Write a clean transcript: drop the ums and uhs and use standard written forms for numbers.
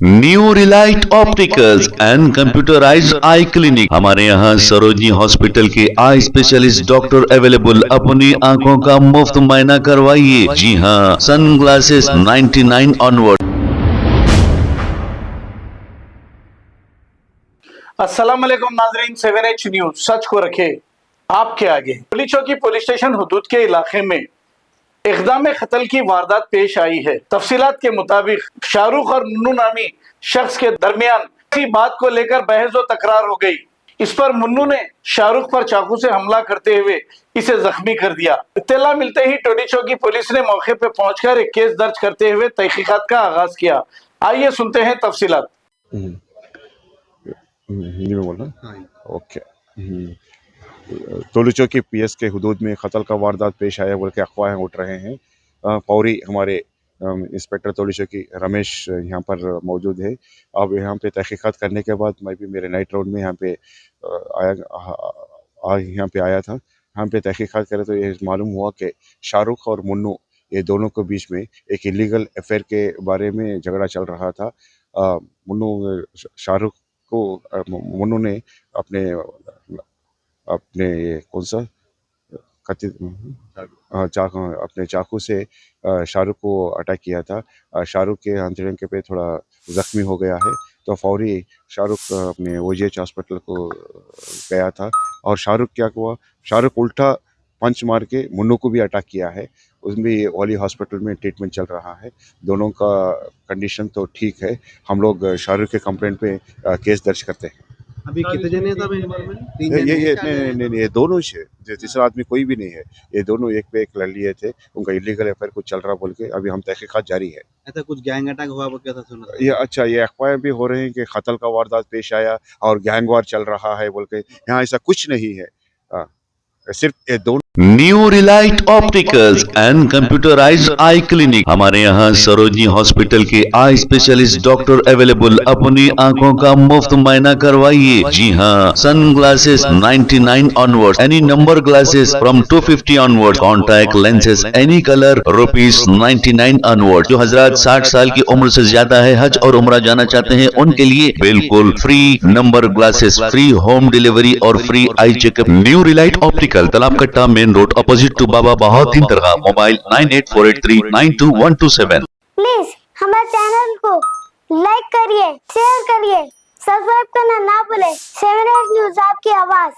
New Relight opticals and computerised I clinic. हमारे यहाँ Sarojini hospital के आई स्पेशलिस्ट डॉक्टर अवेलेबल। अपनी आंखों का मुफ्त मुआयना करवाइए। जी हाँ, सन ग्लासेस 99 ऑनवर्ड। अस्सलाम वालेकुम नाजरीन, 7H न्यूज सच को रखे आपके आगे। पुलिस चौकी पुलिस स्टेशन हुदूद के इलाके में इक़दाम कत्ल की वारदात पेश आई है। तफसीलात के मुताबिक शाहरुख और मुन्नू नामी शख्स के दरमियान किसी बात को लेकर बहस व तकरार हो गई। इस पर मुन्नू ने शाहरुख पर चाकू से हमला करते हुए इसे जख्मी कर दिया। इत्तला मिलते ही टोली चौकी पुलिस ने मौके पर पहुंचकर एक केस दर्ज करते हुए तहकीकात का आगाज किया। आइए सुनते हैं तफसीलात। हिंदी में बोलना। ओके। टोली चौकी पीएस के हुदूद में कत्ल का वारदात पेश आया बोल के अफवाहें उठ रहे हैं। फौरी हमारे इंस्पेक्टर टोली चौकी रमेश यहाँ पर मौजूद है। अब यहाँ पे तहकीकात करने के बाद मैं भी मेरे नाइट राउंड में यहाँ पे आया था। यहाँ पे तहकीकात करे तो ये मालूम हुआ कि शाहरुख और मुन्नू ये दोनों के बीच में एक इलीगल अफेयर के बारे में झगड़ा चल रहा था। मुन्नू ने अपने कौन सा अपने चाकू से शाहरुख को अटैक किया था। शाहरुख के हथेली के पे थोड़ा जख्मी हो गया है, तो फौरी शाहरुख अपने OGH हॉस्पिटल को गया था। और शाहरुख क्या हुआ, शाहरुख उल्टा पंच मार के मुन्नू को भी अटैक किया है। उसमें भी ओली हॉस्पिटल में ट्रीटमेंट चल रहा है। दोनों का कंडीशन तो ठीक है। हम लोग शाहरुख के कंप्लेंट पे केस दर्ज करते हैं। अभी कितने जने था में? नहीं, ये दोनों ही है। तीसरा आदमी कोई भी नहीं है। ये दोनों एक पे एक लड़ लिए थे। उनका इलीगल अफेयर कुछ चल रहा बोल के अभी हम तहकीकात जारी है। ऐसा कुछ गैंग अटैक हुआ वो क्या था सुना? ये अफवाहें भी हो रहे हैं कि कत्ल का वारदात पेश आया और गैंग वार चल रहा है बोल के। यहाँ ऐसा कुछ नहीं है। सिर्फ ये दोनों। New Relight opticals and computerised I clinic. हमारे यहाँ सरोजनी हॉस्पिटल के आई स्पेशलिस्ट डॉक्टर अवेलेबल। अपनी आंखों का मुफ्त मुआयना करवाइए। जी हाँ, sun glasses 99 onward, any number glasses from 250 onward, contact lenses any colour ₹99 onward. जो हजरात 60 साल की उम्र से ज्यादा है, हज और उम्रा जाना चाहते हैं, उनके लिए बिल्कुल free number glasses, free home delivery और free eye checkup. New Relite optical, Talab Katta, main road, opposite to Baba Bahauddin Dargah. Mobile 9848392127। Please हमारे चैनल को लाइक करिए, शेयर करिए, सब्सक्राइब करना ना भूले। 7H न्यूज आपकी आवाज।